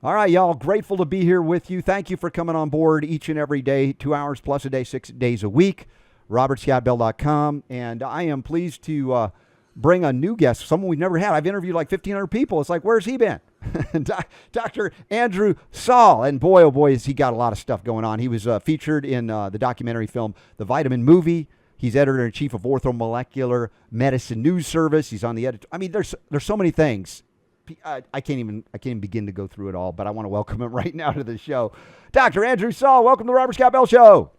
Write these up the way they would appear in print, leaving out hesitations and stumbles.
All right, y'all. Grateful to be here with you. Thank you for coming on board each and every day, 2 hours plus a day, 6 days a week. RobertScottBell.com. And I am pleased to bring a new guest, someone we've never had. I've interviewed like 1,500 people. It's like, where's he been? Dr. Andrew Saul. And boy, oh boy, has he got a lot of stuff going on. He was featured in the documentary film The Vitamin Movie. He's editor-in-chief of Orthomolecular Medicine News Service. He's on the editor. I mean, there's so many things. I can't even begin to go through it all, but I want to welcome him right now to the show. Dr. Andrew Saul, welcome to the Robert Scott Bell Show.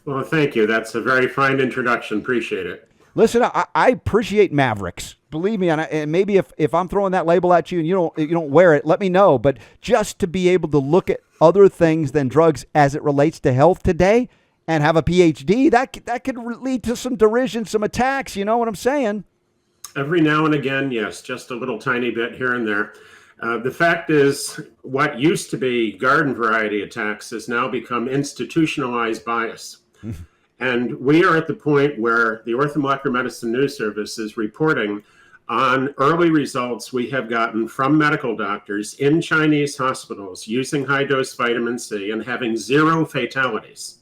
Well, thank you. That's a very fine introduction. Appreciate it. Listen, I appreciate Mavericks. Believe me, and maybe if I'm throwing that label at you and you don't wear it, let me know. But just to be able to look at other things than drugs as it relates to health today and have a PhD, that could lead to some derision, some attacks. You know what I'm saying? Every now and again, yes, just a little tiny bit here and there. The fact is, what used to be garden variety attacks has now become institutionalized bias. And we are at the point where the Orthomolecular Medicine News Service is reporting on early results we have gotten from medical doctors in Chinese hospitals using high-dose vitamin C and having 0 fatalities.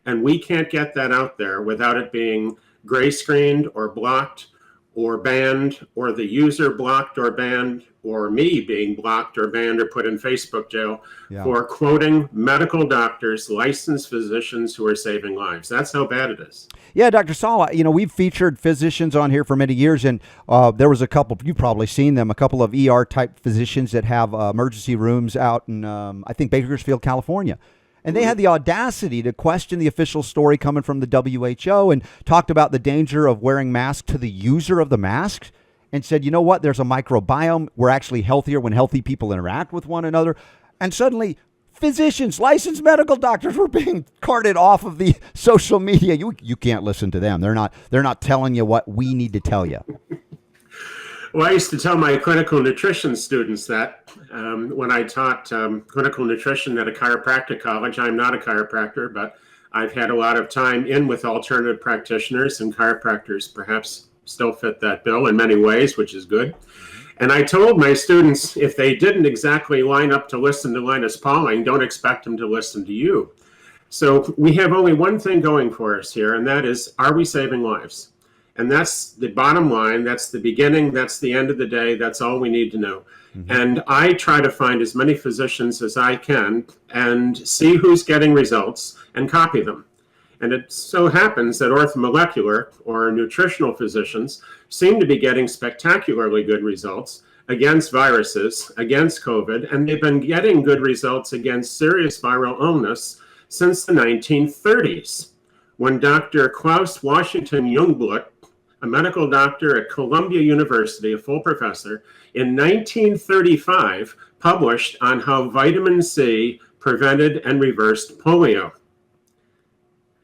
And we can't get that out there without it being gray screened or blocked or banned, or the user blocked or banned, or me being blocked or banned or put in Facebook jail for quoting medical doctors, licensed physicians who are saving lives. That's how bad it is. Yeah, Dr. Saul, we've featured physicians on here for many years, and there was a couple, you've probably seen them, a couple of ER-type physicians that have emergency rooms out in, I think, Bakersfield, California. And they had the audacity to question the official story coming from the WHO and talked about the danger of wearing masks to the user of the masks and said, you know what, there's a microbiome. We're actually healthier when healthy people interact with one another. And suddenly physicians, licensed medical doctors were being carted off of the social media. You can't listen to them. They're not telling you what we need to tell you. Well, I used to tell my clinical nutrition students that when I taught clinical nutrition at a chiropractic college. I'm not a chiropractor, but I've had a lot of time in with alternative practitioners, and chiropractors perhaps still fit that bill in many ways, which is good. And I told my students, if they didn't exactly line up to listen to Linus Pauling, don't expect them to listen to you. So we have only one thing going for us here, and that is, are we saving lives? And that's the bottom line. That's the beginning. That's the end of the day. That's all we need to know. And I try to find as many physicians as I can and see who's getting results and copy them. And it so happens that orthomolecular or nutritional physicians seem to be getting spectacularly good results against viruses, against COVID, and they've been getting good results against serious viral illness since the 1930s, when Dr. Klaus Washington Jungblut, a medical doctor at Columbia University, a full professor, in 1935 published on how vitamin C prevented and reversed polio.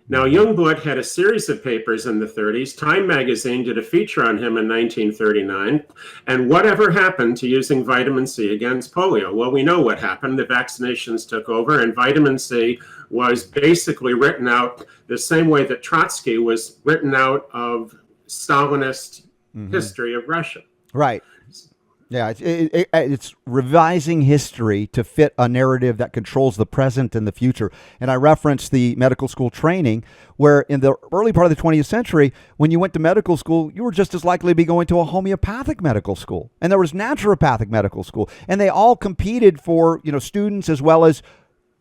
Now, Jungblut had a series of papers in the 30s. Time magazine did a feature on him in 1939. And whatever happened to using vitamin C against polio? Well, we know what happened. The vaccinations took over, and vitamin C was basically written out the same way that Trotsky was written out of Stalinist history of Russia. Right. Yeah, it's revising history to fit a narrative that controls the present and the future. And I referenced the medical school training where in the early part of the 20th century, when you went to medical school, you were just as likely to be going to a homeopathic medical school. And there was naturopathic medical school. And they all competed for, students as well as,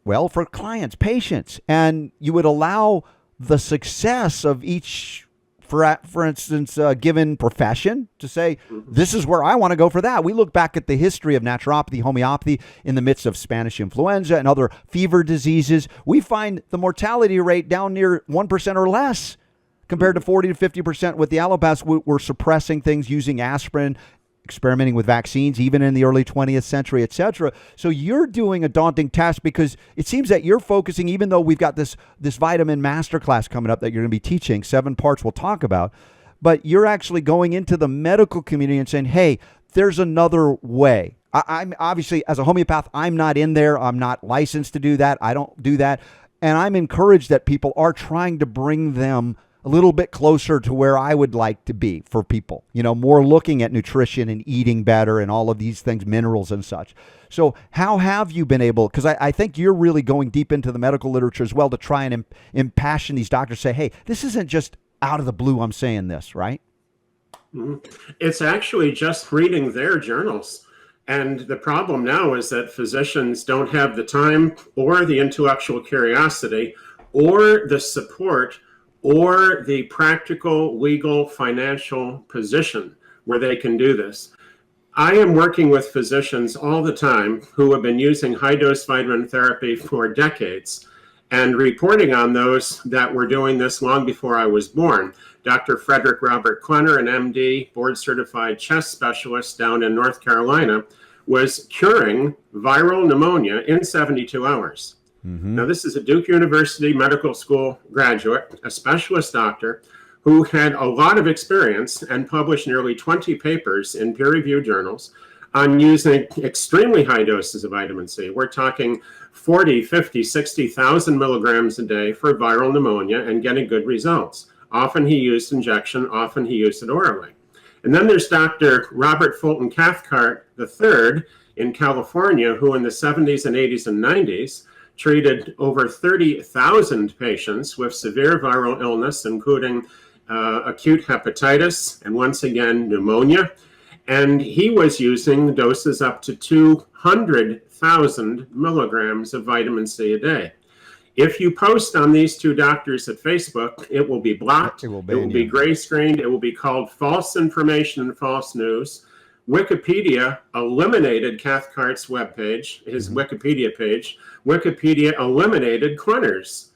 for clients, patients. And you would allow the success of each for instance, given profession to say, this is where I want to go for that. We look back at the history of naturopathy, homeopathy in the midst of Spanish influenza and other fever diseases. We find the mortality rate down near 1% or less compared to 40 to 50% with the allopaths. We're suppressing things using aspirin, experimenting with vaccines, even in the early 20th century, et cetera. So you're doing a daunting task because it seems that you're focusing, even though we've got this vitamin masterclass coming up that you're going to be teaching, 7 parts we'll talk about, but you're actually going into the medical community and saying, hey, there's another way. I'm obviously, as a homeopath, I'm not in there. I'm not licensed to do that. I don't do that. And I'm encouraged that people are trying to bring them a little bit closer to where I would like to be for people, more looking at nutrition and eating better and all of these things, minerals and such. So how have you been able, because I think you're really going deep into the medical literature as well to try and impassion these doctors, say, hey, this isn't just out of the blue I'm saying this, right? It's actually just reading their journals. And the problem now is that physicians don't have the time or the intellectual curiosity or the support or the practical, legal, financial position where they can do this. I am working with physicians all the time who have been using high-dose vitamin therapy for decades and reporting on those that were doing this long before I was born. Dr. Frederick Robert Klenner, an MD, board-certified chest specialist down in North Carolina, was curing viral pneumonia in 72 hours. Mm-hmm. Now, this is a Duke University Medical School graduate, a specialist doctor who had a lot of experience and published nearly 20 papers in peer-reviewed journals on using extremely high doses of vitamin C. We're talking 40, 50, 60,000 milligrams a day for viral pneumonia and getting good results. Often he used injection, often he used it orally. And then there's Dr. Robert Fulton Cathcart III in California, who in the 70s and 80s and 90s treated over 30,000 patients with severe viral illness, including acute hepatitis and once again pneumonia. And he was using doses up to 200,000 milligrams of vitamin C a day. If you post on these two doctors at Facebook, it will be blocked, it will be gray screened, it will be called false information and false news. Wikipedia eliminated Cathcart's webpage, his Wikipedia page. Wikipedia eliminated Klenner's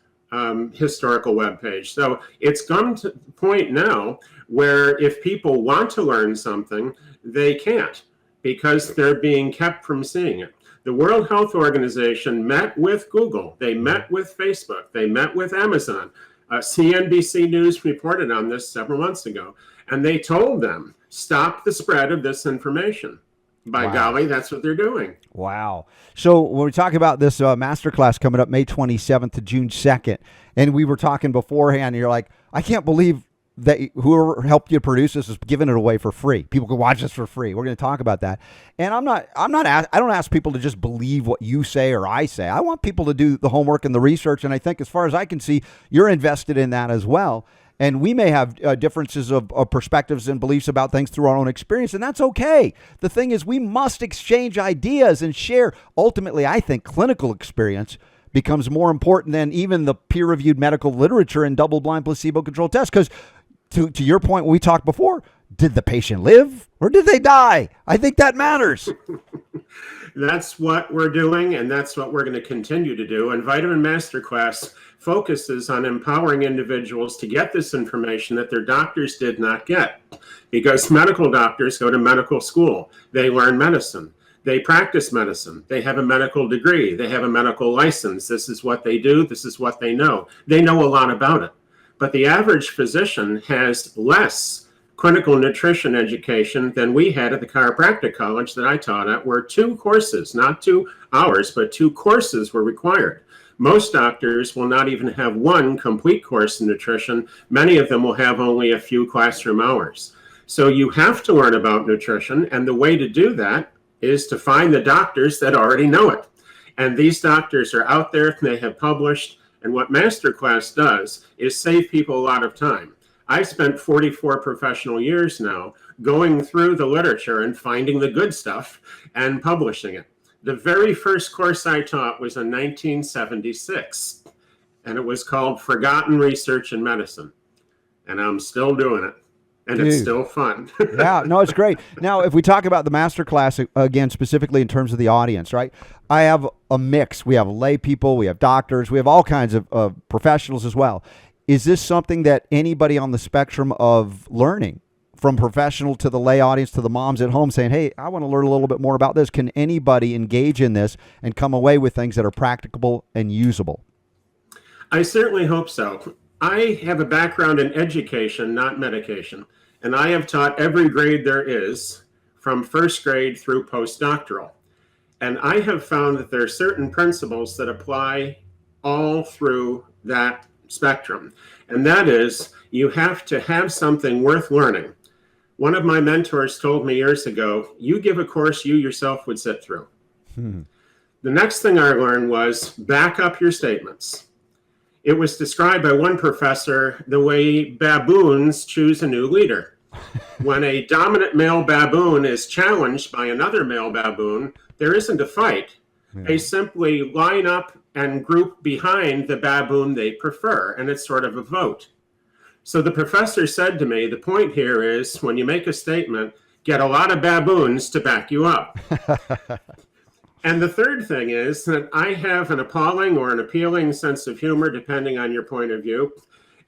historical webpage. So it's come to the point now where if people want to learn something, they can't because they're being kept from seeing it. The World Health Organization met with Google, they met with Facebook, they met with Amazon. CNBC News reported on this several months ago, and they told them, stop the spread of this information. By golly, that's what they're doing. Wow. So when we talk about this masterclass coming up May 27th to June 2nd, and we were talking beforehand, and you're like, I can't believe that whoever helped you produce this is giving it away for free. People can watch this for free. We're going to talk about that. And I don't ask people to just believe what you say or I say. I want people to do the homework and the research. And I think as far as I can see, you're invested in that as well. And we may have differences of perspectives and beliefs about things through our own experience, and that's okay. The thing is, we must exchange ideas and share. Ultimately, I think clinical experience becomes more important than even the peer-reviewed medical literature and double-blind placebo-controlled tests. Because to your point, when we talked before, did the patient live or did they die? I think that matters. That's what we're doing, and that's what we're going to continue to do. And Vitamin Masterclass focuses on empowering individuals to get this information that their doctors did not get. Because medical doctors go to medical school. They learn medicine. They practice medicine. They have a medical degree. They have a medical license. This is what they do. This is what they know. They know a lot about it. But the average physician has less clinical nutrition education than we had at the chiropractic college that I taught at, where 2 courses, not 2 hours, but 2 courses were required. Most doctors will not even have 1 complete course in nutrition. Many of them will have only a few classroom hours. So you have to learn about nutrition, and the way to do that is to find the doctors that already know it. And these doctors are out there, they have published, and what Masterclass does is save people a lot of time. I spent 44 professional years now going through the literature and finding the good stuff and publishing it. The very first course I taught was in 1976, and it was called Forgotten Research in Medicine. And I'm still doing it, and It's still fun. Yeah, no, it's great. Now, if we talk about the masterclass, again, specifically in terms of the audience, right? I have a mix. We have lay people, we have doctors, we have all kinds of professionals as well. Is this something that anybody on the spectrum of learning, from professional to the lay audience to the moms at home saying, hey, I want to learn a little bit more about this. Can anybody engage in this and come away with things that are practicable and usable? I certainly hope so. I have a background in education, not medication, and I have taught every grade there is from first grade through postdoctoral. And I have found that there are certain principles that apply all through that spectrum. And that is, you have to have something worth learning. One of my mentors told me years ago, you give a course you yourself would sit through. The next thing I learned was back up your statements. It was described by one professor the way baboons choose a new leader. When a dominant male baboon is challenged by another male baboon, there isn't a fight. They simply line up and group behind the baboon they prefer, and it's sort of a vote. So the professor said to me, the point here is when you make a statement, get a lot of baboons to back you up. And the third thing is that I have an appalling or an appealing sense of humor, depending on your point of view.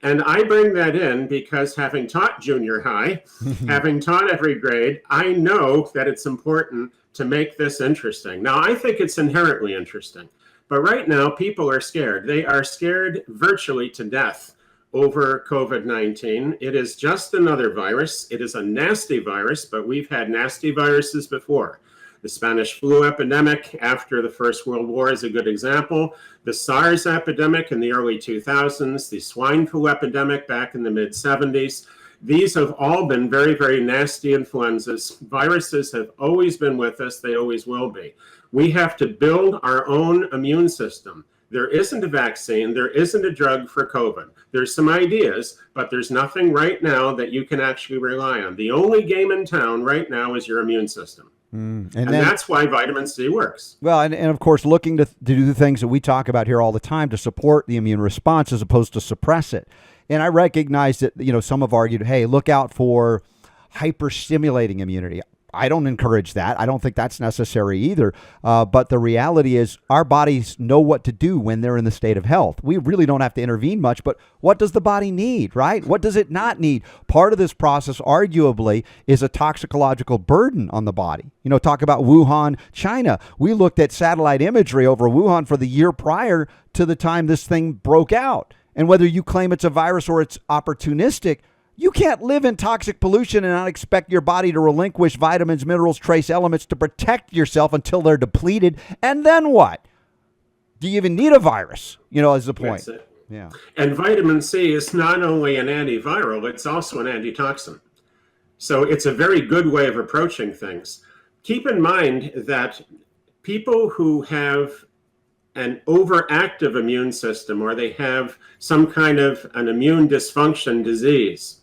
And I bring that in because having taught junior high, having taught every grade, I know that it's important to make this interesting. Now, I think it's inherently interesting. But right now, people are scared. They are scared virtually to death over COVID-19. It is just another virus. It is a nasty virus, but we've had nasty viruses before. The Spanish flu epidemic after the First World War is a good example. The SARS epidemic in the early 2000s, the swine flu epidemic back in the mid-70s. These have all been very, very nasty influenzas. Viruses have always been with us. They always will be. We have to build our own immune system. There isn't a vaccine. There isn't a drug for COVID. There's some ideas, but there's nothing right now that you can actually rely on. The only game in town right now is your immune system. And that's why vitamin C works. Well, and of course, looking to do the things that we talk about here all the time to support the immune response as opposed to suppress it. And I recognize that, some have argued, hey, look out for hyperstimulating immunity. I don't encourage that. I don't think that's necessary either. But the reality is our bodies know what to do when they're in the state of health. We really don't have to intervene much, but what does the body need, right? What does it not need? Part of this process, arguably, is a toxicological burden on the body. Talk about Wuhan, China. We looked at satellite imagery over Wuhan for the year prior to the time this thing broke out. And whether you claim it's a virus or it's opportunistic, you can't live in toxic pollution and not expect your body to relinquish vitamins, minerals, trace elements to protect yourself until they're depleted. And then what? Do you even need a virus? Is the point. That's it. Yeah. And vitamin C is not only an antiviral, it's also an antitoxin. So it's a very good way of approaching things. Keep in mind that people who have an overactive immune system or they have some kind of an immune dysfunction disease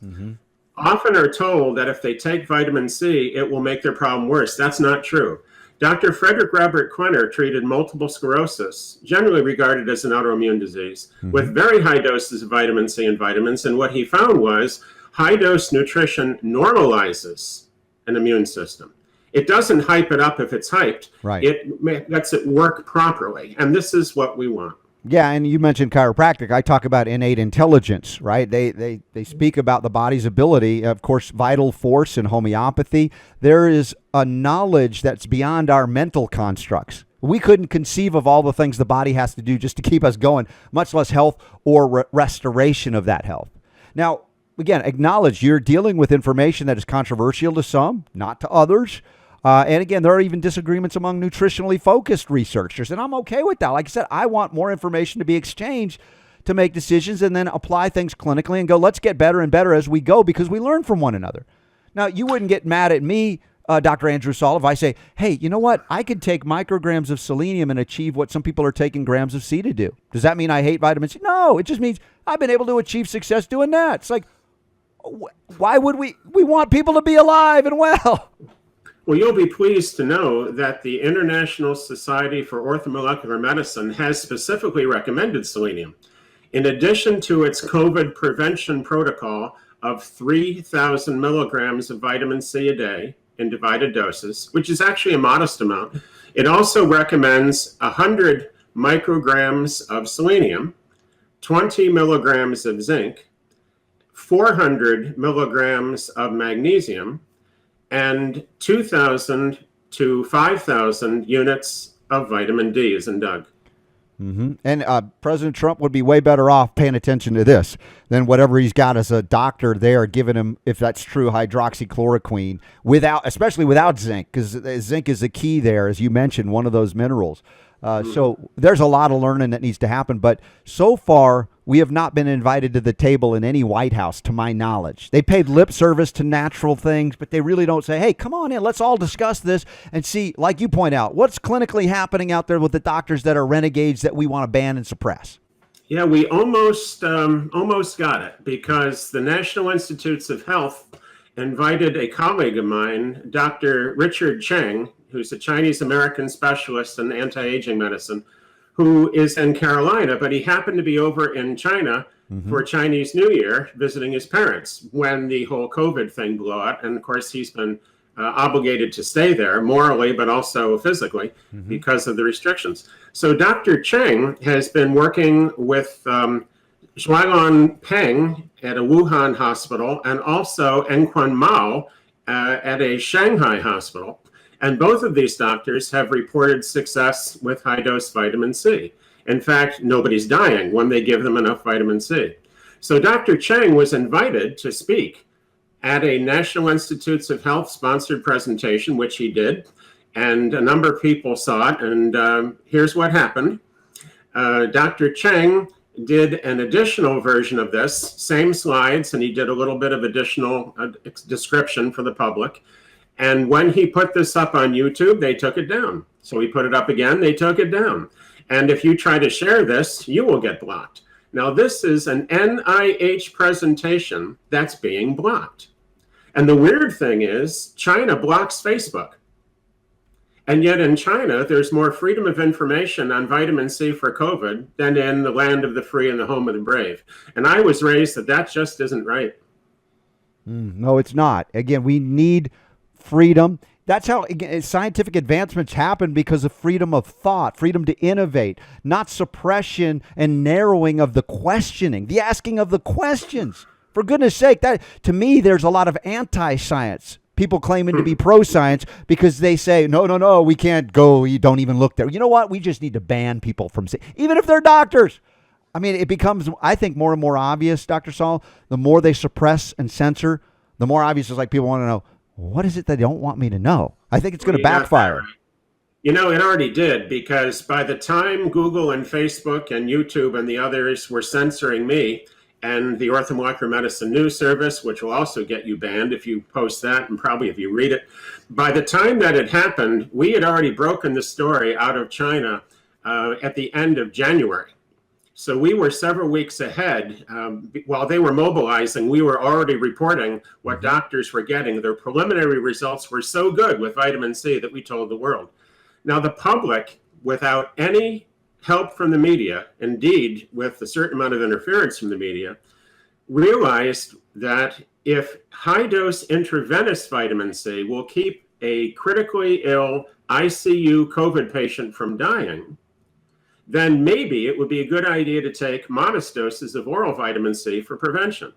often are told that if they take vitamin C, it will make their problem worse. That's not true. Dr. Frederick Robert Quenner treated multiple sclerosis, generally regarded as an autoimmune disease, with very high doses of vitamin C and vitamins. And what he found was high-dose nutrition normalizes an immune system. It doesn't hype it up if it's hyped. Right. It lets it work properly. And this is what we want. Yeah, and you mentioned chiropractic. I talk about innate intelligence, right? They speak about the body's ability, of course, vital force and homeopathy. There is a knowledge that's beyond our mental constructs. We couldn't conceive of all the things the body has to do just to keep us going, much less health or restoration of that health. Now, again, acknowledge you're dealing with information that is controversial to some, not to others. And again, there are even disagreements among nutritionally focused researchers, and I'm okay with that. Like I said, I want more information to be exchanged to make decisions and then apply things clinically and go, let's get better and better as we go because we learn from one another. Now, you wouldn't get mad at me, Dr. Andrew Saul, if I say, hey, you know what? I could take micrograms of selenium and achieve what some people are taking grams of C to do. Does that mean I hate vitamin C? No, it just means I've been able to achieve success doing that. It's like, why would we want people to be alive and well? Well, you'll be pleased to know that the International Society for Orthomolecular Medicine has specifically recommended selenium. In addition to its COVID prevention protocol of 3,000 milligrams of vitamin C a day in divided doses, which is actually a modest amount, it also recommends 100 micrograms of selenium, 20 milligrams of zinc, 400 milligrams of magnesium, and 2,000 to 5,000 units of vitamin D, as in Doug. And President Trump would be way better off paying attention to this than whatever he's got as a doctor there giving him, if that's true, hydroxychloroquine, especially without zinc, because zinc is the key there, as you mentioned, one of those minerals. So there's a lot of learning that needs to happen. But so far, we have not been invited to the table in any White House, to my knowledge. They paid lip service to natural things, but they really don't say, hey, come on in, let's all discuss this and see, like you point out, what's clinically happening out there with the doctors that are renegades that we want to ban and suppress. Yeah, we almost got it, because the National Institutes of Health invited a colleague of mine, Dr. Richard Cheng, who's a Chinese-American specialist in anti-aging medicine, who is in Carolina, but he happened to be over in China for Chinese New Year visiting his parents when the whole COVID thing blew out. And of course, he's been obligated to stay there morally, but also physically because of the restrictions. So Dr. Cheng has been working with Shuailan Peng at a Wuhan hospital and also Enquan Mao at a Shanghai hospital. And both of these doctors have reported success with high-dose vitamin C. In fact, nobody's dying when they give them enough vitamin C. So Dr. Cheng was invited to speak at a National Institutes of Health sponsored presentation, which he did. And a number of people saw it. And here's what happened. Dr. Cheng did an additional version of this, same slides, and he did a little bit of additional description for the public. And when he put this up on YouTube, they took it down. So he put it up again, they took it down. And if you try to share this, you will get blocked. Now, this is an NIH presentation that's being blocked. And the weird thing is, China blocks Facebook. And yet in China, there's more freedom of information on vitamin C for COVID than in the land of the free and the home of the brave. And I was raised that just isn't right. No, it's not. Again, we need freedom. That's how scientific advancements happen, because of freedom of thought, freedom to innovate, not suppression and narrowing of the questioning, the asking of the questions. For goodness sake, that to me, there's a lot of anti-science. People claiming to be pro-science because they say, no, we can't go. You don't even look there. You know what? We just need to ban people from saying, even if they're doctors. I mean, it becomes, I think, more and more obvious, Dr. Saul, the more they suppress and censor, the more obvious it's like people want to know, what is it they don't want me to know? I think it's going to backfire. You know, it already did, because by the time Google and Facebook and YouTube and the others were censoring me, and the Orthomolecular Medicine News Service, which will also get you banned if you post that and probably if you read it. By the time that had happened, we had already broken the story out of China at the end of January. So we were several weeks ahead. While they were mobilizing, we were already reporting what doctors were getting. Their preliminary results were so good with vitamin C that we told the world. Now the public, without any help from the media, indeed with a certain amount of interference from the media, realized that if high-dose intravenous vitamin C will keep a critically ill ICU COVID patient from dying, then maybe it would be a good idea to take modest doses of oral vitamin C for prevention.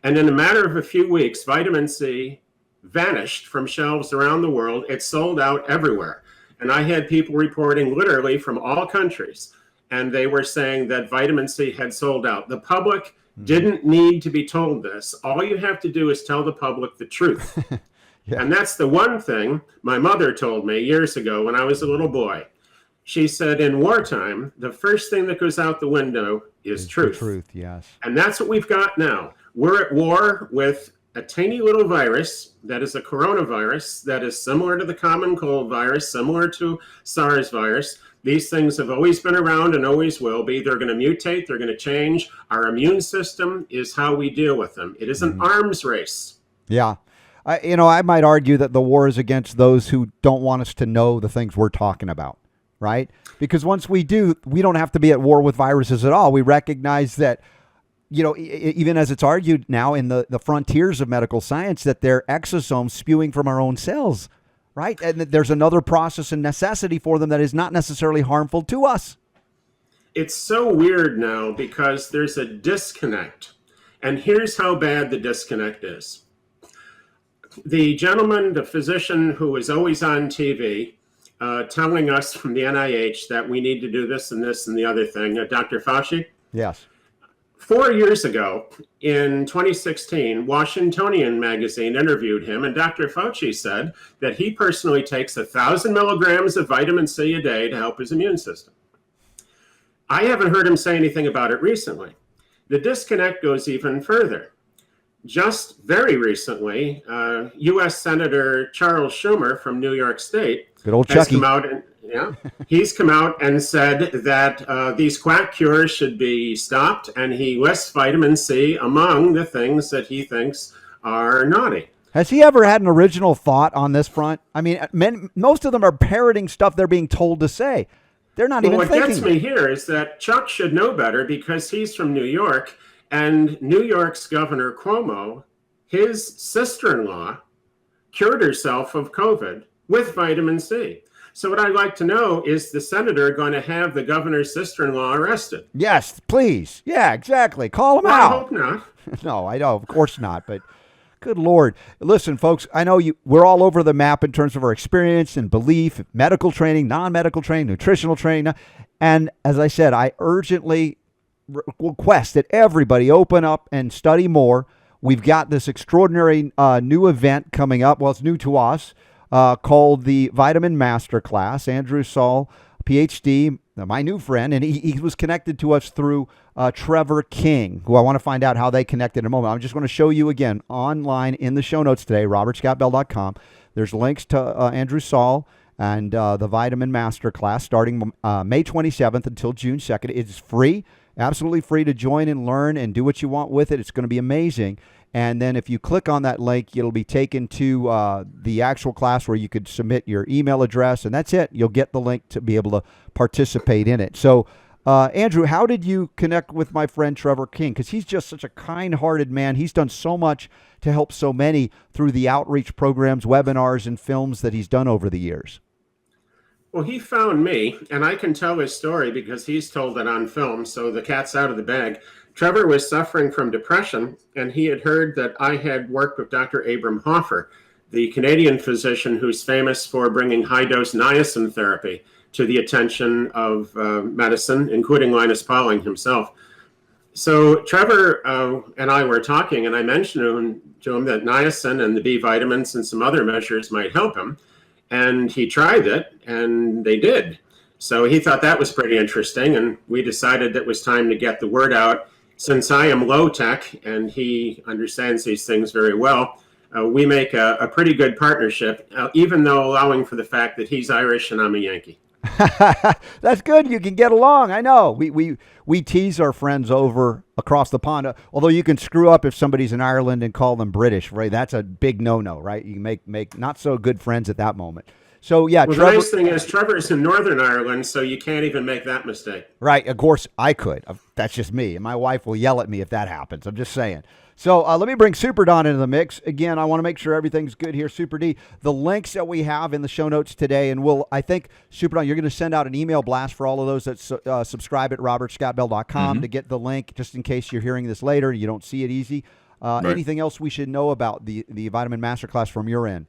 And in a matter of a few weeks, vitamin C vanished from shelves around the world. It sold out everywhere. And I had people reporting literally from all countries, and they were saying that vitamin C had sold out. The public didn't need to be told this. All you have to do is tell the public the truth. Yeah. And that's the one thing my mother told me years ago when I was a little boy. She said, in wartime, the first thing that goes out the window is truth. Truth, yes. And that's what we've got now. We're at war with a tiny little virus that is a coronavirus that is similar to the common cold virus, similar to SARS virus. These things have always been around and always will be. They're going to mutate. They're going to change. Our immune system is how we deal with them. It is an arms race. Yeah. I might argue that the war is against those who don't want us to know the things we're talking about, right? Because once we do, we don't have to be at war with viruses at all. We recognize that, even as it's argued now in the frontiers of medical science, that they're exosomes spewing from our own cells, right? And that there's another process and necessity for them that is not necessarily harmful to us. It's so weird now because there's a disconnect. And here's how bad the disconnect is. The gentleman, the physician who is always on TV, telling us from the NIH that we need to do this and this and the other thing, Dr. Fauci? Yes. 4 years ago, in 2016, Washingtonian magazine interviewed him, and Dr. Fauci said that he personally takes 1,000 milligrams of vitamin C a day to help his immune system. I haven't heard him say anything about it recently. The disconnect goes even further. Just very recently, U.S. Senator Charles Schumer from New York State Good old has Chucky. come out and he's come out and said that these quack cures should be stopped, and he lists vitamin C among the things that he thinks are naughty. Has he ever had an original thought on this front? I mean, most of them are parroting stuff they're being told to say. They're not even thinking. What gets me here is that Chuck should know better because he's from New York, and New York's Governor Cuomo, his sister-in-law, cured herself of COVID with vitamin C. So what I'd like to know is the senator going to have the governor's sister-in-law arrested? Yes, please. Yeah, exactly. Call him Well, out. I hope not. No, I know. Of course not. But good Lord. Listen, folks, I know we're all over the map in terms of our experience and belief, medical training, non-medical training, nutritional training. And as I said, I urgently request that everybody open up and study more. We've got this extraordinary new event coming up. Well, it's new to us, called the Vitamin Masterclass. Andrew Saul, PhD, my new friend, and he was connected to us through Trevor King, who I want to find out how they connected in a moment. I'm just going to show you again online in the show notes today, robertscottbell.com. There's links to Andrew Saul and the Vitamin Masterclass starting May 27th until June 2nd. It's free. Absolutely free to join and learn and do what you want with it. It's going to be amazing. And then if you click on that link, it'll be taken to the actual class where you could submit your email address, and that's it. You'll get the link to be able to participate in it. So, Andrew, how did you connect with my friend Trevor King? Because he's just such a kind-hearted man. He's done so much to help so many through the outreach programs, webinars, and films that he's done over the years. Well, he found me, and I can tell his story because he's told it on film, so the cat's out of the bag. Trevor was suffering from depression, and he had heard that I had worked with Dr. Abram Hoffer, the Canadian physician who's famous for bringing high-dose niacin therapy to the attention of medicine, including Linus Pauling himself. So Trevor and I were talking, and I mentioned to him that niacin and the B vitamins and some other measures might help him. And he tried it, and they did. So he thought that was pretty interesting, and we decided it was time to get the word out. Since I am low tech, and he understands these things very well, we make a pretty good partnership, even though allowing for the fact that he's Irish and I'm a Yankee. That's good. You can get along. I know. We tease our friends over across the pond. Although you can screw up if somebody's in Ireland and call them British, right? That's a big no-no, right? You make not so good friends at that moment. So yeah, well, Trevor, the nice thing is Trevor's in Northern Ireland, so you can't even make that mistake. Right. Of course, I could. That's just me, and my wife will yell at me if that happens. I'm just saying. So let me bring Super Don into the mix. Again, I want to make sure everything's good here. Super D, the links that we have in the show notes today, and I think, Super Don, you're going to send out an email blast for all of those that subscribe at robertscottbell.com to get the link, just in case you're hearing this later and you don't see it easy. Right. Anything else we should know about the Vitamin Masterclass from your end?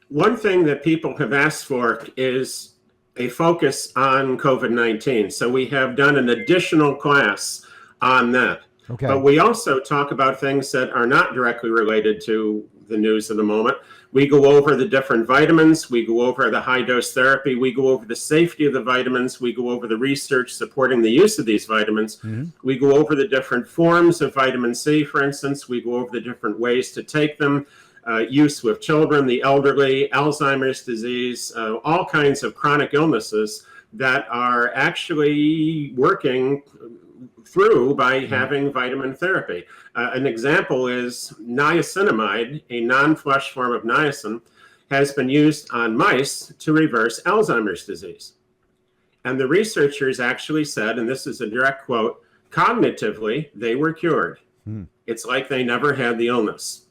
One thing that people have asked for is a focus on COVID-19. So we have done an additional class on that. Okay. But we also talk about things that are not directly related to the news of the moment. We go over the different vitamins. We go over the high-dose therapy. We go over the safety of the vitamins. We go over the research supporting the use of these vitamins. Mm-hmm. We go over the different forms of vitamin C, for instance. We go over the different ways to take them. Use with children, the elderly, Alzheimer's disease, all kinds of chronic illnesses that are actually working through by having vitamin therapy. An example is niacinamide, a non-flush form of niacin, has been used on mice to reverse Alzheimer's disease. And the researchers actually said, and this is a direct quote, cognitively, they were cured. It's like they never had the illness.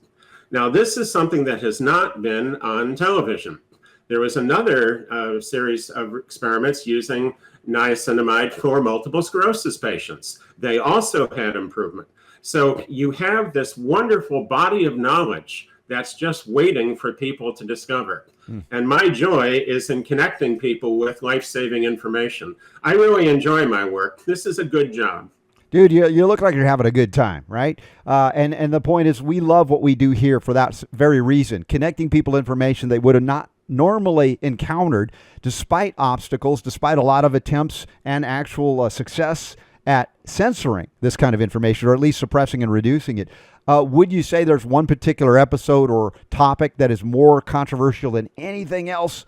Now, this is something that has not been on television. There was another series of experiments using niacinamide for multiple sclerosis patients. They also had improvement. So you have this wonderful body of knowledge that's just waiting for people to discover. And my joy is in connecting people with life-saving information. I really enjoy my work. This is a good job. Dude, you look like you're having a good time, right? And the point is, we love what we do here for that very reason, connecting people information they would have not normally encountered, despite obstacles, despite a lot of attempts and actual success at censoring this kind of information, or at least suppressing and reducing it. Would you say there's one particular episode or topic that is more controversial than anything else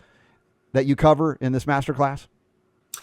that you cover in this masterclass?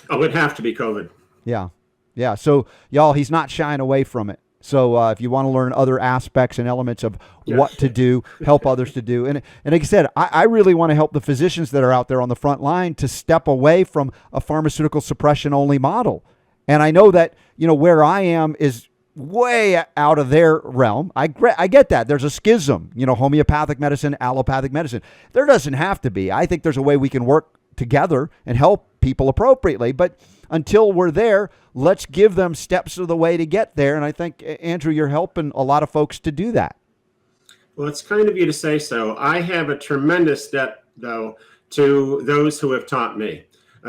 Oh, it would have to be COVID. Yeah. Yeah. So, y'all, he's not shying away from it. So if you want to learn other aspects and elements of what to do, help others to do. And like I said, I really want to help the physicians that are out there on the front line to step away from a pharmaceutical suppression only model. And I know that, where I am is way out of their realm. I get that. There's a schism, homeopathic medicine, allopathic medicine. There doesn't have to be. I think there's a way we can work together and help people appropriately. But until we're there, let's give them steps of the way to get there. And I think, Andrew, you're helping a lot of folks to do that. Well, it's kind of you to say so. I have a tremendous debt, though, to those who have taught me.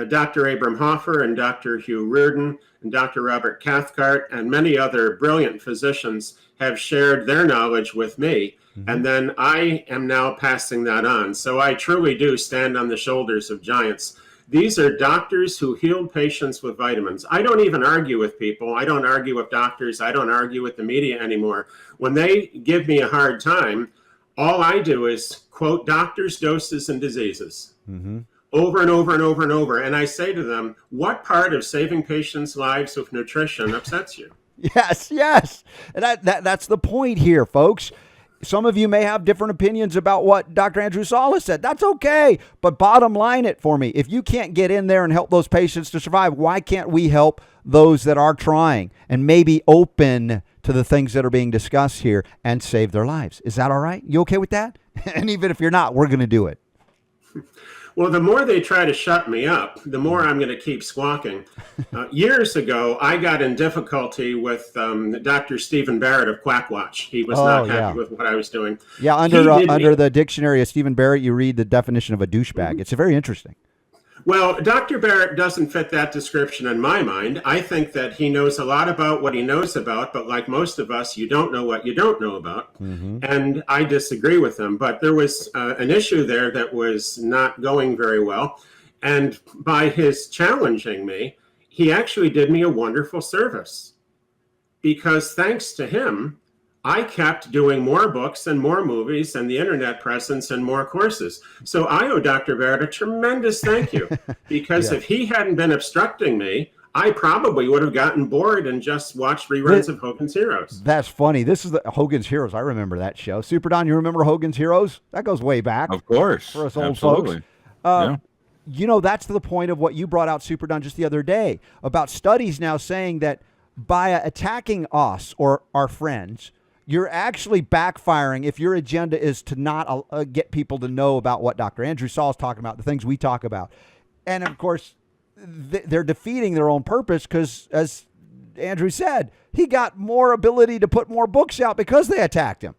Dr. Abram Hoffer and Dr. Hugh Reardon and Dr. Robert Cathcart and many other brilliant physicians have shared their knowledge with me. Mm-hmm. And then I am now passing that on. So I truly do stand on the shoulders of giants. These are doctors who healed patients with vitamins. I don't even argue with people. I don't argue with doctors. I don't argue with the media anymore. When they give me a hard time, all I do is quote doctors, doses, and diseases. Mm-hmm. Over and over and over and over. And I say to them, what part of saving patients' lives with nutrition upsets you? Yes. And that's the point here, folks. Some of you may have different opinions about what Dr. Andrew Saul has said. That's okay. But bottom line it for me. If you can't get in there and help those patients to survive, why can't we help those that are trying and maybe open to the things that are being discussed here and save their lives? Is that all right? You okay with that? And even if you're not, we're going to do it. Well, the more they try to shut me up, the more I'm going to keep squawking. Years ago, I got in difficulty with Dr. Stephen Barrett of Quackwatch. He was not happy with what I was doing. Yeah, under the dictionary of Stephen Barrett, you read the definition of a douchebag. Mm-hmm. It's very interesting. Well, Dr. Barrett doesn't fit that description in my mind. I think that he knows a lot about what he knows about, but like most of us, you don't know what you don't know about. Mm-hmm. And I disagree with him. But there was an issue there that was not going very well. And by his challenging me, he actually did me a wonderful service. Because thanks to him, I kept doing more books and more movies and the internet presence and more courses. So I owe Dr. Barrett a tremendous thank you, because if he hadn't been obstructing me, I probably would have gotten bored and just watched reruns of Hogan's Heroes. That's funny. This is the Hogan's Heroes. I remember that show. Super Don, you remember Hogan's Heroes? That goes way back. Of course. For us old folks. That's to the point of what you brought out, Super Don, just the other day, about studies now saying that by attacking us or our friends, you're actually backfiring if your agenda is to not get people to know about what Dr. Andrew Saul is talking about, the things we talk about. And, of course, they're defeating their own purpose because, as Andrew said, he got more ability to put more books out because they attacked him.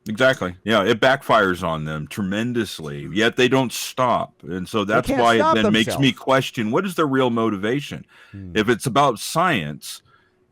Exactly. Yeah, it backfires on them tremendously, yet they don't stop. And so that's why it then makes me question, what is their real motivation? If it's about science,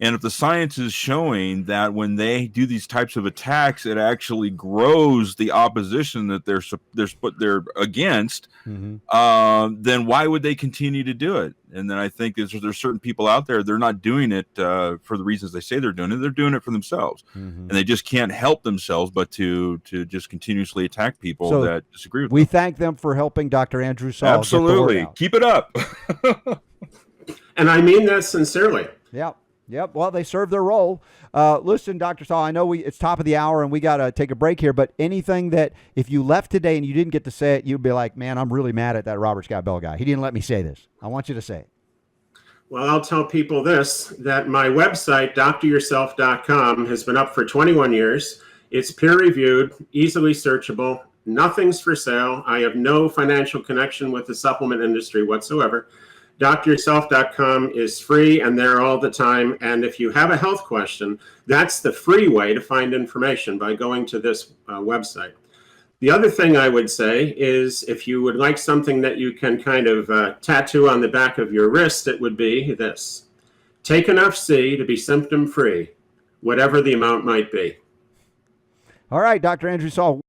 and if the science is showing that when they do these types of attacks, it actually grows the opposition that they're against, then why would they continue to do it? And then I think there's certain people out there, they're not doing it for the reasons they say they're doing it. They're doing it for themselves. And they just can't help themselves but to just continuously attack people that disagree with them. We thank them for helping Dr. Andrew Saul. Absolutely. Keep it up. And I mean that sincerely. Yep. Well, they serve their role. Listen, Dr. Saul, I know it's top of the hour and we got to take a break here, but anything that if you left today and you didn't get to say it, you'd be like, man, I'm really mad at that Robert Scott Bell guy. He didn't let me say this. I want you to say it. Well, I'll tell people this, that my website, dryourself.com, has been up for 21 years. It's peer-reviewed, easily searchable. Nothing's for sale. I have no financial connection with the supplement industry whatsoever. dryourself.com is free and there all the time. And if you have a health question, that's the free way to find information, by going to this website. The other thing I would say is, if you would like something that you can kind of tattoo on the back of your wrist, it would be this: take enough C to be symptom free, whatever the amount might be. All right, Dr. Andrew Saul.